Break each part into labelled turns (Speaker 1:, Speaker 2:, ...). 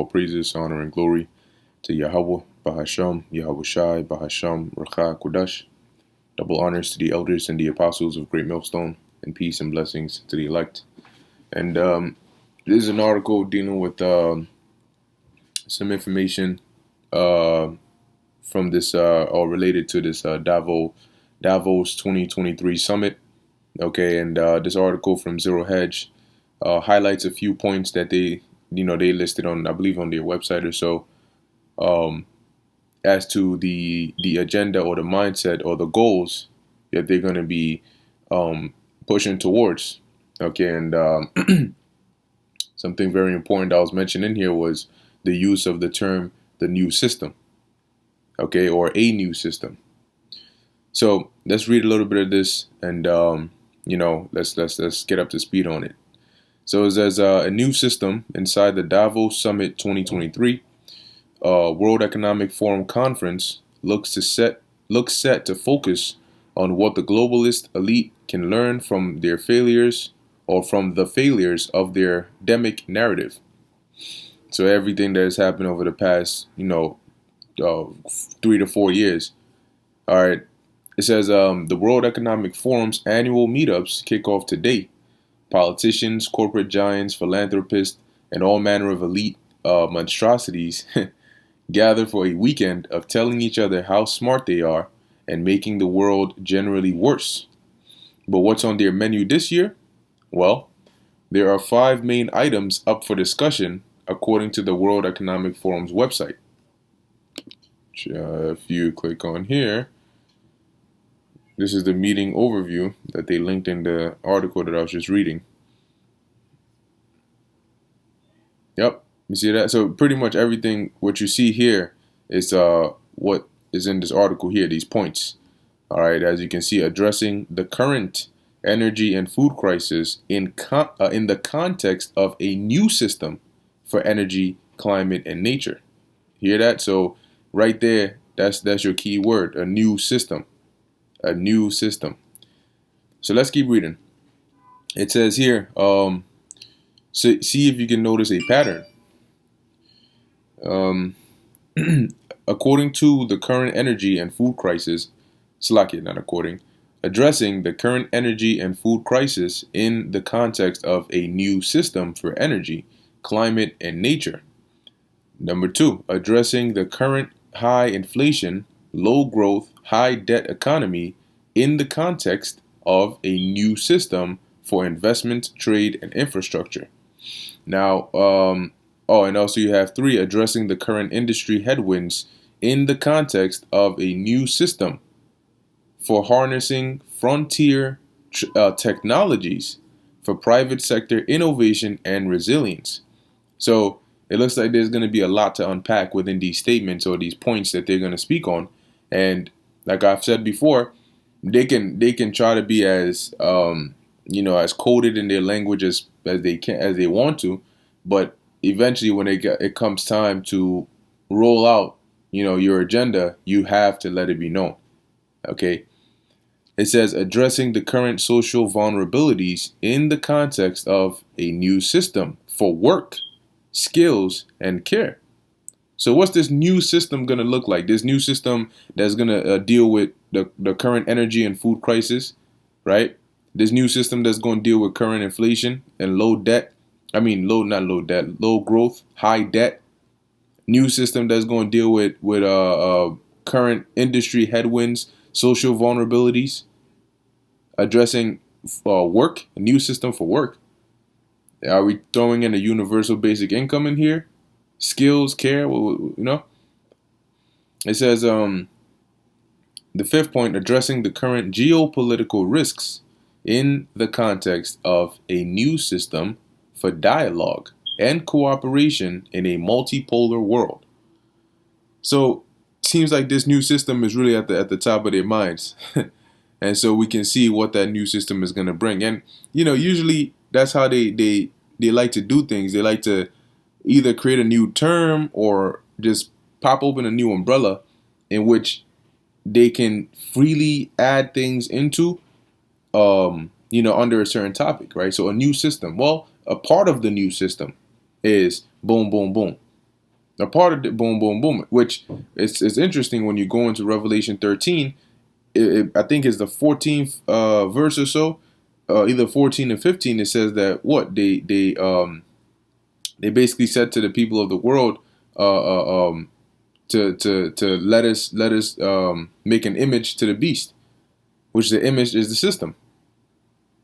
Speaker 1: praises, honor, and glory to Yahweh, Bahasham, Yahweh Shai, Bahasham, Racha, Kodash. Double honors to the elders and the apostles of Great Millstone, and peace and blessings to the elect. And this is an article dealing with some information from this, or related to this Davos 2023 summit. Okay, and this article from Zero Hedge highlights a few points that they listed on, I believe, on their website or so, as to the agenda or the mindset or the goals that they're going to be pushing towards. Okay, and something very important that was mentioned in here was the use of the term "the new system." Okay, or a new system. So let's read a little bit of this, and let's get up to speed on it. So it says a new system inside the Davos Summit 2023 World Economic Forum conference looks set to focus on what the globalist elite can learn from their failures or from the failures of their demic narrative. So everything that has happened over the past 3 to 4 years. All right. It says the World Economic Forum's annual meetups kick off today. Politicians, corporate giants, philanthropists, and all manner of elite monstrosities gather for a weekend of telling each other how smart they are and making the world generally worse. But what's on their menu this year? Well, there are 5 main items up for discussion according to the World Economic Forum's website. If you click on here, this is the meeting overview that they linked in the article that I was just reading. Yep, you see that? So pretty much everything, what you see here is what is in this article here, these points. All right, as you can see, addressing the current energy and food crisis in the context of a new system for energy, climate, and nature. Hear that? So right there, that's your key word, a new system. A new system. So let's keep reading. It says here, so see if you can notice a pattern. According to the current energy and food crisis, addressing the current energy and food crisis in the context of a new system for energy, climate, and nature. Number 2, addressing the current high inflation, low growth, high debt economy in the context of a new system for investment, trade, and infrastructure. Now, and also you have 3, addressing the current industry headwinds in the context of a new system for harnessing frontier technologies for private sector innovation and resilience. So it looks like there's going to be a lot to unpack within these statements or these points that they're going to speak on. And like I've said before, they can try to be as as coded in their language as they want to, but eventually when it comes time to roll out your agenda, you have to let it be known. Okay. It says addressing the current social vulnerabilities in the context of a new system for work, skills, and care. So what's this new system going to look like? This new system that's going to deal with the current energy and food crisis, right? This new system that's going to deal with current inflation and low growth, high debt. New system that's going to deal with current industry headwinds, social vulnerabilities. Addressing work, a new system for work. Are we throwing in a universal basic income in here? Skills, care, It says the 5th point, addressing the current geopolitical risks in the context of a new system for dialogue and cooperation in a multipolar world. So seems like this new system is really at the top of their minds. And so we can see what that new system is going to bring. And, usually that's how they like to do things. They like to either create a new term or just pop open a new umbrella in which they can freely add things into, under a certain topic, right? So a new system. Well, a part of the new system is boom, boom, boom. A part of the boom, boom, boom, which is interesting when you go into Revelation 13. I think it's the 14th verse or so, either 14 and 15. It says that what they basically said to the people of the world, to let us make an image to the beast, which the image is the system.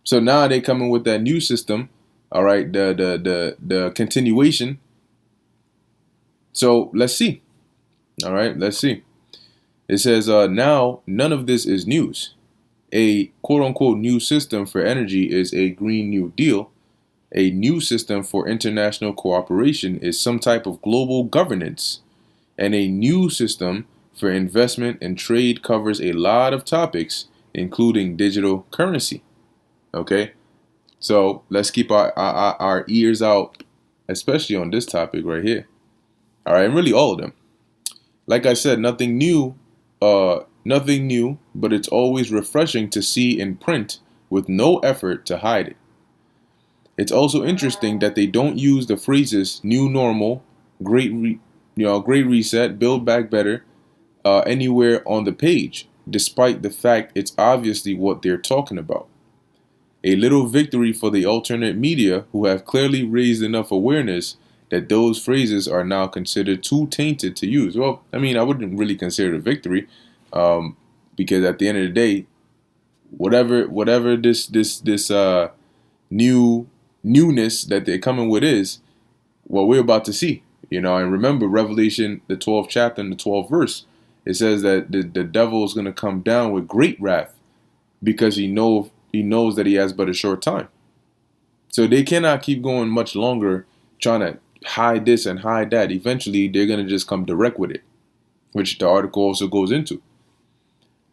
Speaker 1: So now they coming with that new system, all right, the continuation. So let's see, all right, let's see. It says now none of this is news. A quote unquote new system for energy is a Green New Deal. A new system for international cooperation is some type of global governance. And a new system for investment and trade covers a lot of topics, including digital currency. Okay, so let's keep our ears out, especially on this topic right here. All right, and really all of them. Like I said, nothing new, but it's always refreshing to see in print with no effort to hide it. It's also interesting that they don't use the phrases "new normal," "great reset," "build back better" anywhere on the page, despite the fact it's obviously what they're talking about. A little victory for the alternate media, who have clearly raised enough awareness that those phrases are now considered too tainted to use. Well, I mean, I wouldn't really consider it a victory, because at the end of the day, whatever this newness that they're coming with is what we're about to see. And remember Revelation, the 12th chapter and the 12th verse. It says that the devil is going to come down with great wrath because he knows that he has but a short time. So they cannot keep going much longer trying to hide this and hide that. Eventually, they're going to just come direct with it, which the article also goes into.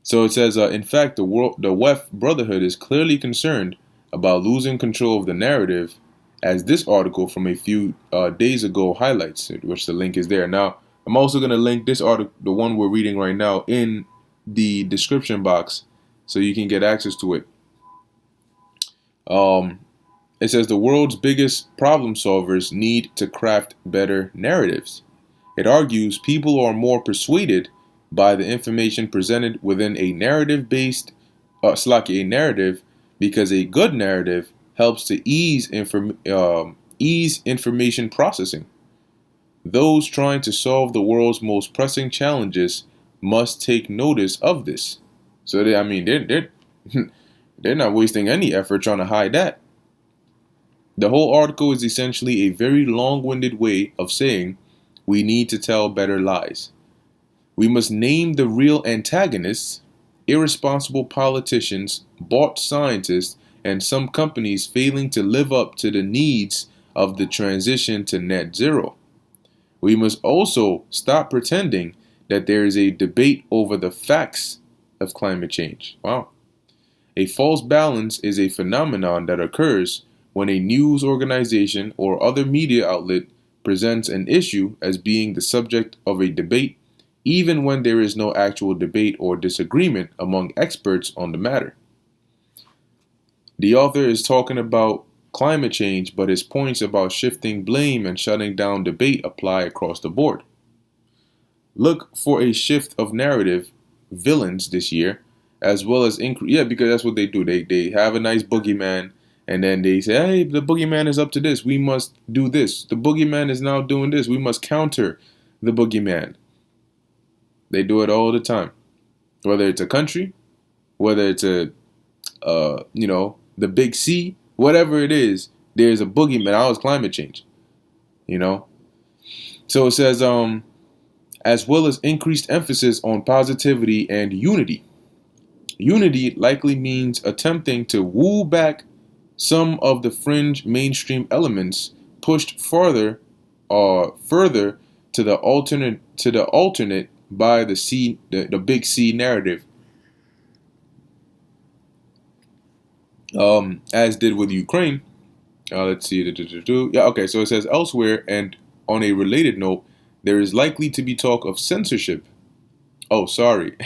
Speaker 1: So it says, in fact, the WEF Brotherhood is clearly concerned about losing control of the narrative, as this article from a few days ago highlights, which the link is there. Now, I'm also going to link this article, the one we're reading right now, in the description box so you can get access to it. It says the world's biggest problem solvers need to craft better narratives. It argues people are more persuaded by the information presented within a narrative-based, a narrative, because a good narrative helps to ease information processing. Those trying to solve the world's most pressing challenges must take notice of this. So they're they're not wasting any effort trying to hide that. The whole article is essentially a very long-winded way of saying we need to tell better lies. We must name the real antagonists: irresponsible politicians, bought scientists, and some companies failing to live up to the needs of the transition to net zero. We must also stop pretending that there is a debate over the facts of climate change. Wow. A false balance is a phenomenon that occurs when a news organization or other media outlet presents an issue as being the subject of a debate, even when there is no actual debate or disagreement among experts on the matter. The author is talking about climate change, but his points about shifting blame and shutting down debate apply across the board. Look for a shift of narrative villains this year, as well as because that's what they do. They have a nice boogeyman, and then they say, hey, the boogeyman is up to this. We must do this. The boogeyman is now doing this. We must counter the boogeyman. They do it all the time. Whether it's a country, whether it's the big C, whatever it is, there's a boogeyman. Now it's climate change. So it says, as well as increased emphasis on positivity and unity. Unity likely means attempting to woo back some of the fringe mainstream elements pushed further to the alternate by the big C narrative, as did with Ukraine. Let's see. Yeah, okay. So it says elsewhere, and on a related note, there is likely to be talk of censorship. Oh, sorry.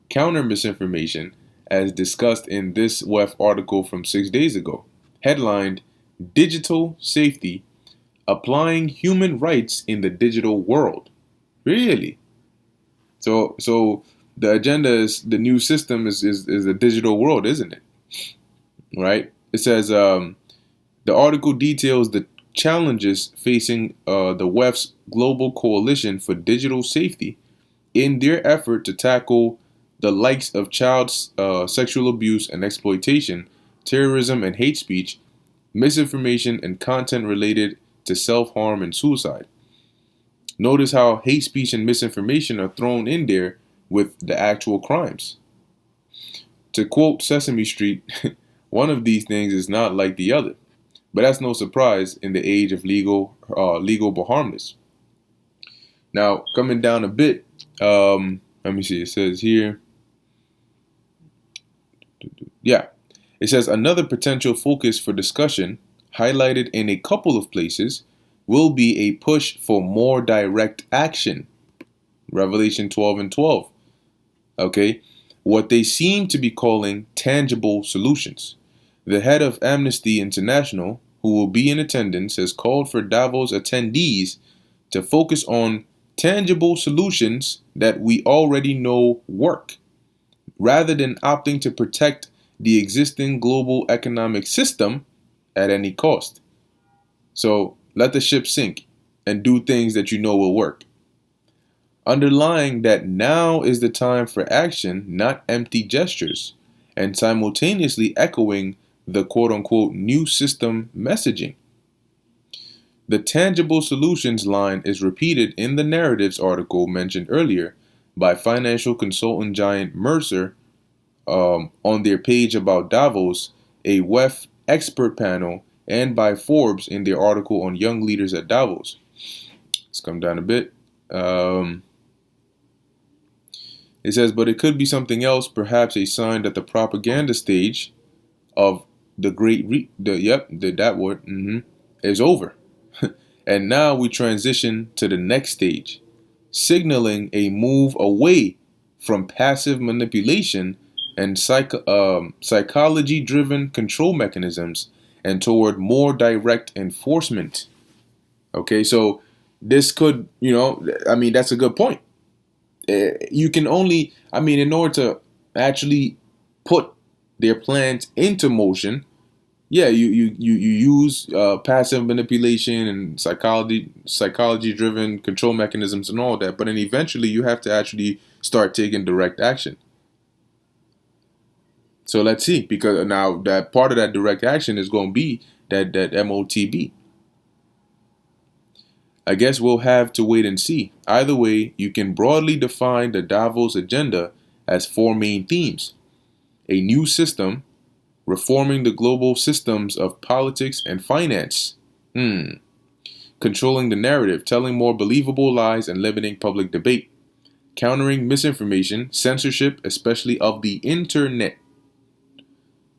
Speaker 1: Counter misinformation, as discussed in this WEF article from 6 days ago, headlined "Digital Safety: applying human rights in the digital world. Really? So the agenda is the new system is a digital world, isn't it? Right? It says the article details the challenges facing the WEF's Global Coalition for Digital Safety in their effort to tackle the likes of child sexual abuse and exploitation, terrorism and hate speech, misinformation, and content related to self harm and suicide. Notice how hate speech and misinformation are thrown in there with the actual crimes. To quote Sesame Street, one of these things is not like the other. But that's no surprise in the age of legal harmless. Now, coming down a bit, let me see. It says here, yeah, it says another potential focus for discussion, highlighted in a couple of places, will be a push for more direct action. Revelation 12 and 12. Okay, what they seem to be calling tangible solutions. The head of Amnesty International, who will be in attendance, has called for Davos attendees to focus on tangible solutions that we already know work, rather than opting to protect the existing global economic system at any cost. So let the ship sink and do things that you know will work. Underlying that now is the time for action, not empty gestures, and simultaneously echoing the quote unquote new system messaging. The tangible solutions line is repeated in the narratives article mentioned earlier by financial consultant giant Mercer on their page about Davos, a WEF expert panel, and by Forbes in their article on young leaders at Davos. Let's come down a bit. It says, but it could be something else, perhaps a sign that the propaganda stage of the that word, is over. And now we transition to the next stage, signaling a move away from passive manipulation and psychology-driven control mechanisms and toward more direct enforcement. Okay, so this could, that's a good point. You can only, in order to actually put their plans into motion, yeah, you use passive manipulation and psychology driven control mechanisms and all that, but then eventually you have to actually start taking direct action. So let's see, because now that part of that direct action is going to be that MOTB. I guess we'll have to wait and see. Either way, you can broadly define the Davos agenda as four main themes: a new system, reforming the global systems of politics and finance, controlling the narrative, telling more believable lies and limiting public debate, countering misinformation, censorship, especially of the internet,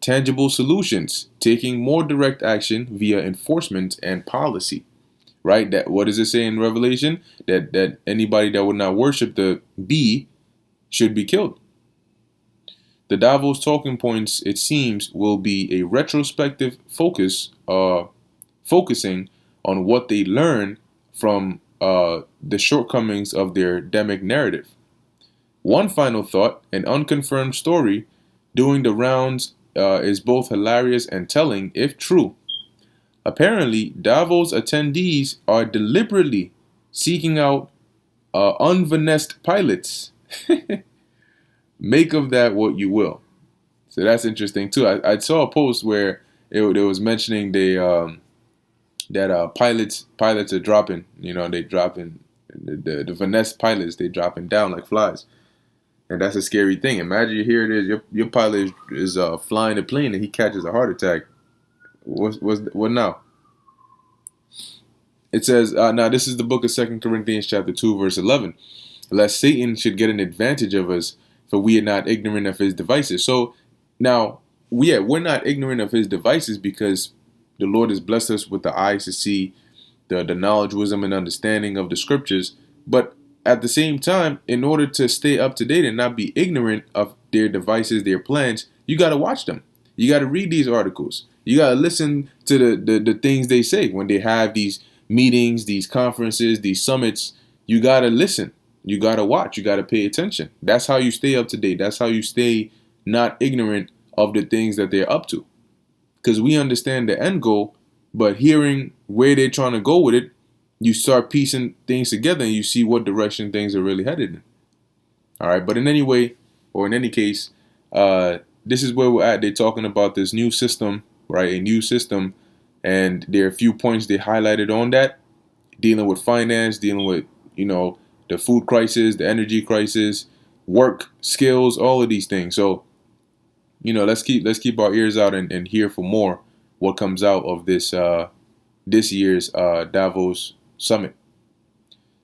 Speaker 1: tangible solutions, taking more direct action via enforcement and policy. Right? That what does it say in Revelation? That anybody that would not worship the bee should be killed. The Davos talking points, it seems, will be a retrospective focusing on what they learned from the shortcomings of their demic narrative. One final thought: an unconfirmed story doing the rounds is both hilarious and telling, if true. Apparently, Davos attendees are deliberately seeking out unvanessed pilots. Make of that what you will. So that's interesting too. I saw a post where it was mentioning that pilots are dropping. They dropping the vanessed pilots. They dropping down like flies, and that's a scary thing. Imagine here it is. Your pilot is flying a plane and he catches a heart attack. What now? It says, now this is the book of 2 Corinthians chapter 2, verse 11. Lest Satan should get an advantage of us, for we are not ignorant of his devices. So now, we're not ignorant of his devices because the Lord has blessed us with the eyes to see the knowledge, wisdom, and understanding of the scriptures. But at the same time, in order to stay up to date and not be ignorant of their devices, their plans, you got to watch them. You got to read these articles. You got to listen to the things they say when they have these meetings, these conferences, these summits, you got to listen. You got to watch. You got to pay attention. That's how you stay up to date. That's how you stay not ignorant of the things that they're up to. Because we understand the end goal, but hearing where they're trying to go with it, you start piecing things together and you see what direction things are really headed in. All right. But in any way, or in any case, this is where we're at. They're talking about this new system, right? A new system. And there are a few points they highlighted on that, dealing with finance, dealing with, the food crisis, the energy crisis, work, skills, all of these things. So, let's keep our ears out and hear for more what comes out of this year's Davos summit.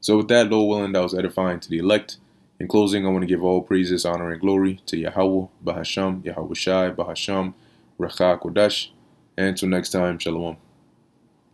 Speaker 1: So with that, Lord willing, that was edifying to the elect. In closing, I want to give all praises, honor, and glory to Yahweh, Bahasham, Yahweh Shai, Bahasham, Racha Kodash. And until next time, Shalom.